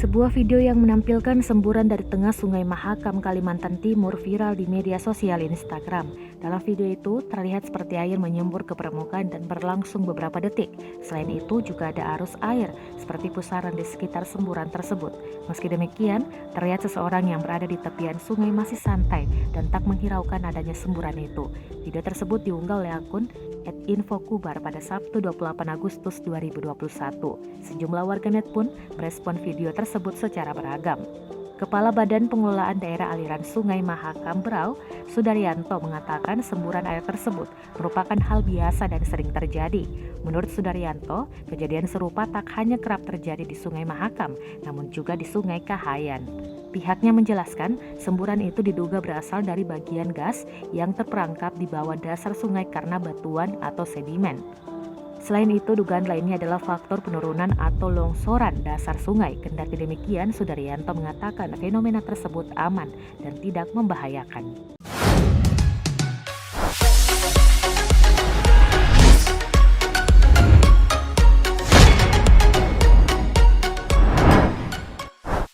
Sebuah video yang menampilkan semburan dari tengah Sungai Mahakam, Kalimantan Timur viral di media sosial Instagram. Dalam video itu terlihat seperti air menyembur ke permukaan dan berlangsung beberapa detik. Selain itu juga ada arus air seperti pusaran di sekitar semburan tersebut. Meski demikian, terlihat seseorang yang berada di tepian sungai masih santai dan tak menghiraukan adanya semburan itu. Video tersebut diunggah oleh akun @infokubar pada Sabtu 28 Agustus 2021. Sejumlah warganet pun merespon video tersebut secara beragam. Kepala Badan Pengelolaan Daerah Aliran Sungai Mahakam Berau, Sudaryanto mengatakan semburan air tersebut merupakan hal biasa dan sering terjadi. Menurut Sudaryanto, kejadian serupa tak hanya kerap terjadi di Sungai Mahakam, namun juga di Sungai Kahayan. Pihaknya menjelaskan, semburan itu diduga berasal dari bagian gas yang terperangkap di bawah dasar sungai karena batuan atau sedimen. Selain itu, dugaan lainnya adalah faktor penurunan atau longsoran dasar sungai. Kendati demikian, Sudaryanto mengatakan fenomena tersebut aman dan tidak membahayakan.